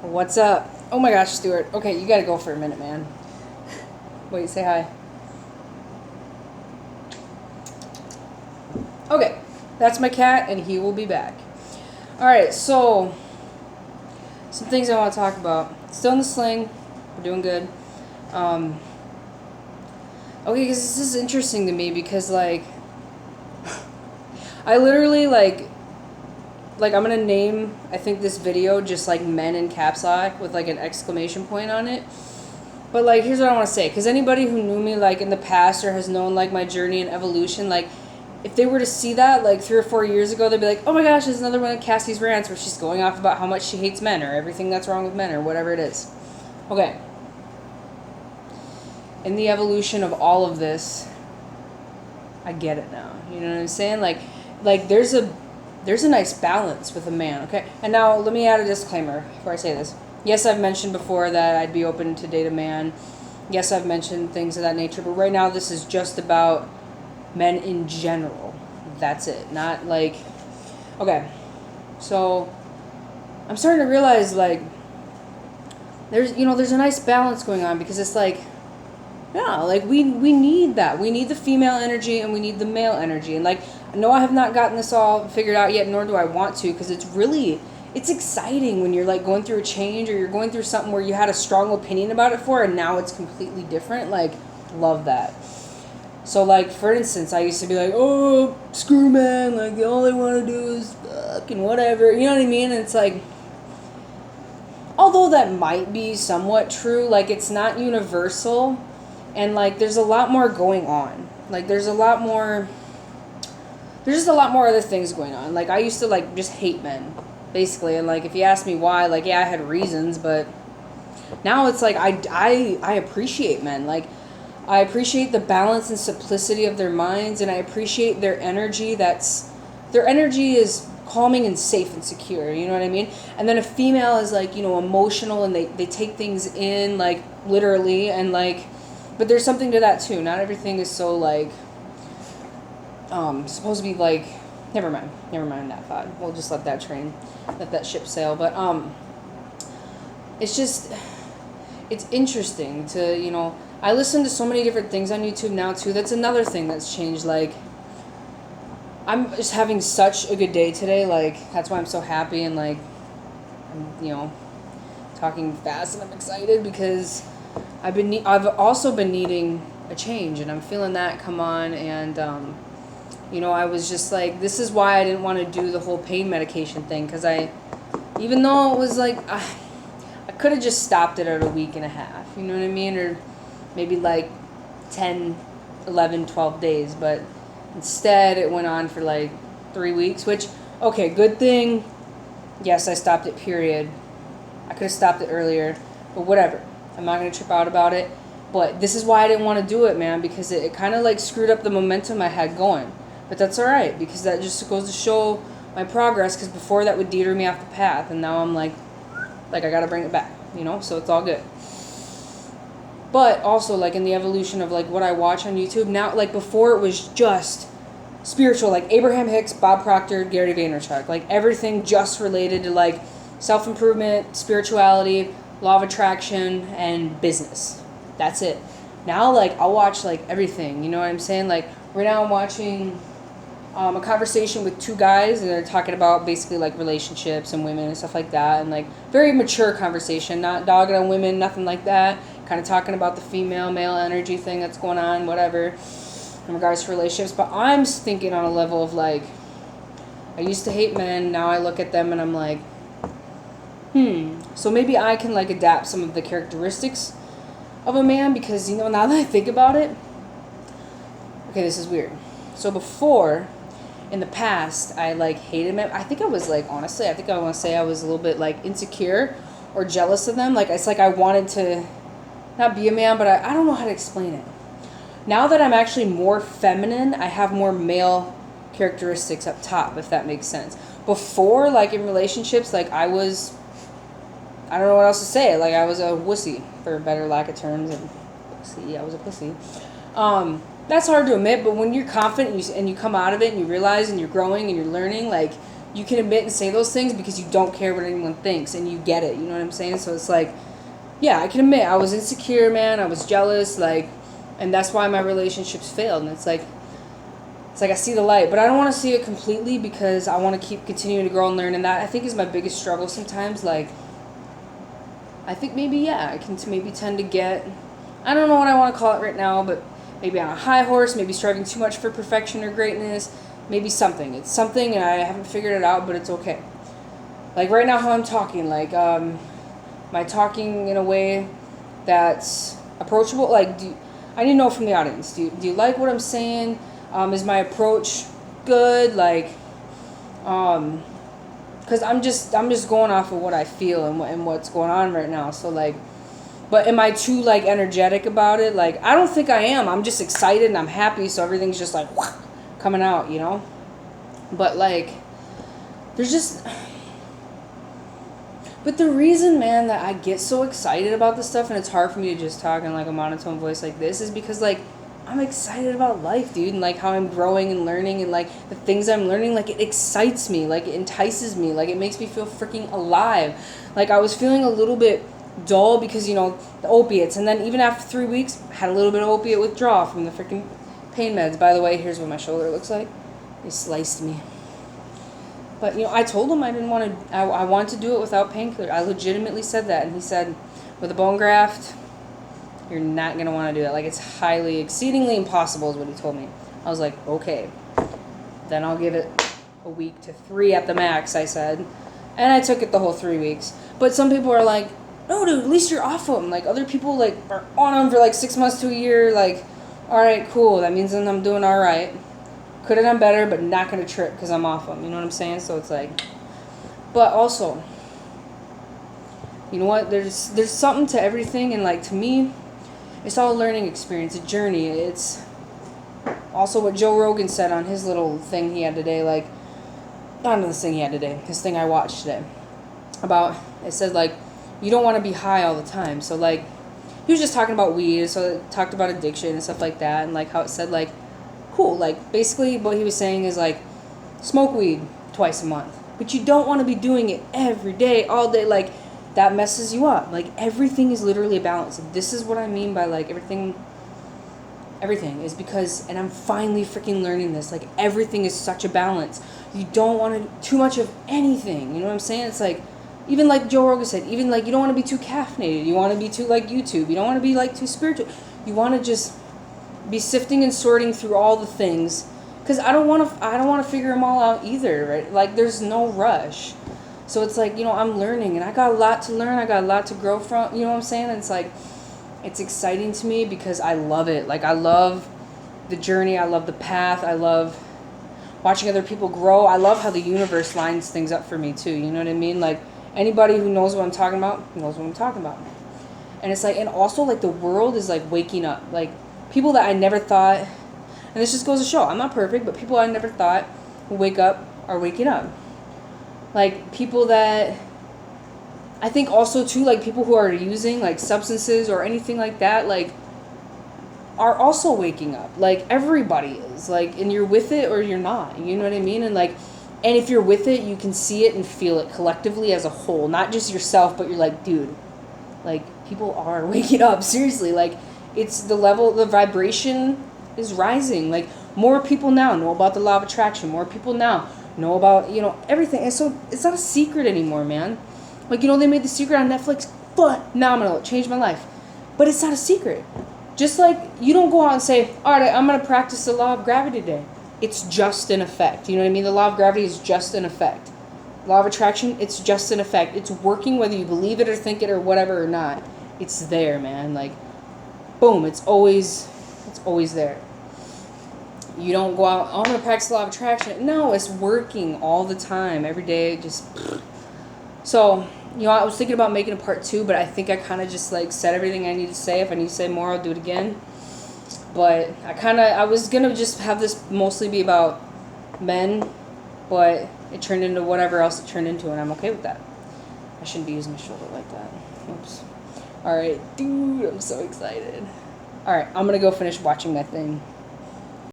What's up? Oh my gosh, Stuart. Okay, you gotta go for a minute, man. Wait, say hi. Okay, that's my cat, and he will be back. Alright, so, some things I want to talk about. Still in the sling. We're doing good. Um, okay, because this is interesting to me because, like, I literally, I'm gonna name, I think, this video just, like, men in caps lock with, like, an exclamation point on it. But, like, here's what I want to say. Because anybody who knew me, like, in the past or has known, like, my journey and evolution, like, if they were to see that, like, 3 or 4 years ago, they'd be like, oh my gosh, there's another one of Cassie's rants where she's going off about how much she hates men or everything that's wrong with men or whatever it is. Okay. In the evolution of all of this, I get it now. You know what I'm saying? Like there's a nice balance with a man, okay? And now let me add a disclaimer before I say this. Yes, I've mentioned before that I'd be open to date a man. Yes, I've mentioned things of that nature, but right now this is just about men in general. That's it. Not like okay. So I'm starting to realize like there's a nice balance going on because it's like yeah, like we need that. We need the female energy and we need the male energy. And like no, I have not gotten this all figured out yet, nor do I want to, because it's exciting when you're like going through a change or you're going through something where you had a strong opinion about it for and now it's completely different. Like love that. So like for instance, I used to be like, oh screw man, like all they want to do is fucking whatever. You know what I mean? And it's like although that might be somewhat true, like it's not universal and like there's a lot more going on. Like there's just a lot more other things going on. Like I used to like just hate men, basically, and like if you ask me why, like yeah, I had reasons, but now it's like I appreciate men. Like I appreciate the balance and simplicity of their minds, and I appreciate their energy. Their energy is calming and safe and secure. You know what I mean? And then a female is like emotional and they take things in like literally and like, but there's something to that too. Not everything is so like supposed to be like never mind that thought, we'll just let that ship sail. But it's just it's interesting to I listen to so many different things on YouTube now too. That's another thing that's changed. Like I'm just having such a good day today, like that's why I'm so happy and like I'm talking fast and I'm excited because I've also been needing a change and I'm feeling that come on. And I was just like, this is why I didn't want to do the whole pain medication thing, because even though it was like, I could have just stopped it at a week and a half, you know what I mean? Or maybe like 10, 11, 12 days, but instead it went on for like 3 weeks, which, okay, good thing. Yes, I stopped it, period. I could have stopped it earlier, but whatever. I'm not going to trip out about it. But this is why I didn't want to do it, man, because it kind of like screwed up the momentum I had going. But that's all right, because that just goes to show my progress, because before that would deter me off the path, and now I'm like I got to bring it back, so it's all good. But also, like, in the evolution of, like, what I watch on YouTube, now, like, before it was just spiritual, like, Abraham Hicks, Bob Proctor, Gary Vaynerchuk, like, everything just related to, like, self-improvement, spirituality, law of attraction, and business. That's it. Now, like, I'll watch, like, everything, you know what I'm saying? Like, right now I'm watching a conversation with two guys, and they're talking about basically, like, relationships and women and stuff like that, and, like, very mature conversation, not dogging on women, nothing like that. Kind of talking about the female-male energy thing that's going on, whatever, in regards to relationships. But I'm thinking on a level of, like, I used to hate men, now I look at them and I'm like, so maybe I can, like, adapt some of the characteristics of a man, because, now that I think about it, okay, this is weird. So before, in the past, I, like, hated men. I think I was, like, honestly, I think I want to say I was a little bit, like, insecure or jealous of them. Like, it's like I wanted to not be a man, but I don't know how to explain it. Now that I'm actually more feminine, I have more male characteristics up top, if that makes sense. Before, like, in relationships, like, I don't know what else to say. Like, I was a wussy, for better lack of terms. And pussy, I was a pussy. That's hard to admit, but when you're confident and you come out of it and you realize and you're growing and you're learning, like, you can admit and say those things because you don't care what anyone thinks and you get it. You know what I'm saying? So it's like, yeah, I can admit I was insecure, man. I was jealous, like, and that's why my relationships failed. And it's like I see the light, but I don't want to see it completely because I want to keep continuing to grow and learn. And that, I think, is my biggest struggle sometimes. Like, I think maybe, yeah, I can maybe tend to get, I don't know what I want to call it right now, but maybe on a high horse, maybe striving too much for perfection or greatness, maybe something. It's something and I haven't figured it out, but it's okay. Like right now how I'm talking, like, am I talking in a way that's approachable? Like, I need to know from the audience, do you like what I'm saying? Is my approach good? Like, because I'm just going off of what I feel and what's going on right now. So like, but am I too like energetic about it? Like, I don't think I am. I'm just excited and I'm happy, so everything's just like coming out, you know. But like, there's just. But the reason, man, that I get so excited about this stuff and it's hard for me to just talk in like a monotone voice like this is because like I'm excited about life, dude, and like how I'm growing and learning and like the things I'm learning, like it excites me, like it entices me, like it makes me feel freaking alive. Like I was feeling a little bit dull because, you know, the opiates, and then even after 3 weeks, had a little bit of opiate withdrawal from the freaking pain meds. By the way, here's what my shoulder looks like. They sliced me. But, you know, I told him I didn't want to, I wanted to do it without painkiller. I legitimately said that. And he said, with a bone graft, you're not going to want to do that. Like, it's highly, exceedingly impossible is what he told me. I was like, okay. Then I'll give it a week to 3 at the max, I said. And I took it the whole 3 weeks. But some people are like, no, dude, at least you're off of them. Like, other people, like, are on them for, like, 6 months to a year. Like, all right, cool. That means then I'm doing all right. Could have done better, but not going to trip because I'm off them. You know what I'm saying? So it's like... But also, you know what? There's something to everything. And, like, to me, it's all a learning experience, a journey. It's also what Joe Rogan said on his little thing he had today. Like, not this thing he had today. His thing I watched today. About, it said, like, you don't want to be high all the time. So, like, he was just talking about weed. So it talked about addiction and stuff like that. And, like, how it said, like, cool, like basically what he was saying is like smoke weed twice a month, but you don't want to be doing it every day, all day. Like that messes you up. Like everything is literally a balance. This is what I mean by like everything is because, and I'm finally freaking learning this, like everything is such a balance. You don't want to too much of anything, you know what I'm saying? It's like, even like Joe Rogan said, even like you don't want to be too caffeinated, you want to be too like YouTube, you don't want to be like too spiritual, you want to just be sifting and sorting through all the things, because I don't want to figure them all out either, right? Like there's no rush. So it's like, you know, I'm learning and I got a lot to learn, I got a lot to grow from, you know what I'm saying? And it's like, it's exciting to me because I love it. Like I love the journey, I love the path, I love watching other people grow. I love how the universe lines things up for me too, you know what I mean? Like anybody who knows what I'm talking about knows what I'm talking about. And it's like, and also like the world is like waking up. Like people that I never thought, and this just goes to show, I'm not perfect, but people I never thought would wake up are waking up. Like people that I think also too, like people who are using like substances or anything like that, like are also waking up. Like everybody is, like, and you're with it or you're not, you know what I mean? And like, and if you're with it, you can see it and feel it collectively as a whole, not just yourself, but you're like, dude, like people are waking up, seriously. Like it's the level, the vibration is rising. Like more people now know about the law of attraction. More people now know about, you know, everything. And so it's not a secret anymore, man. Like, you know, they made The Secret on Netflix. Phenomenal. It changed my life. But it's not a secret. Just like you don't go out and say, all right, I'm going to practice the law of gravity today. It's just an effect. You know what I mean? The law of gravity is just an effect. Law of attraction, it's just an effect. It's working whether you believe it or think it or whatever or not. It's there, man. Like, boom, it's always there. You don't go out, oh, I'm going to practice the law of attraction. No, it's working all the time, every day, just... So, you know, I was thinking about making a part 2, but I think I kind of just, like, said everything I need to say. If I need to say more, I'll do it again. But I was going to just have this mostly be about men, but it turned into whatever else it turned into, and I'm okay with that. I shouldn't be using my shoulder like that. Oops. Alright, dude, I'm so excited. Alright, I'm going to go finish watching my thing.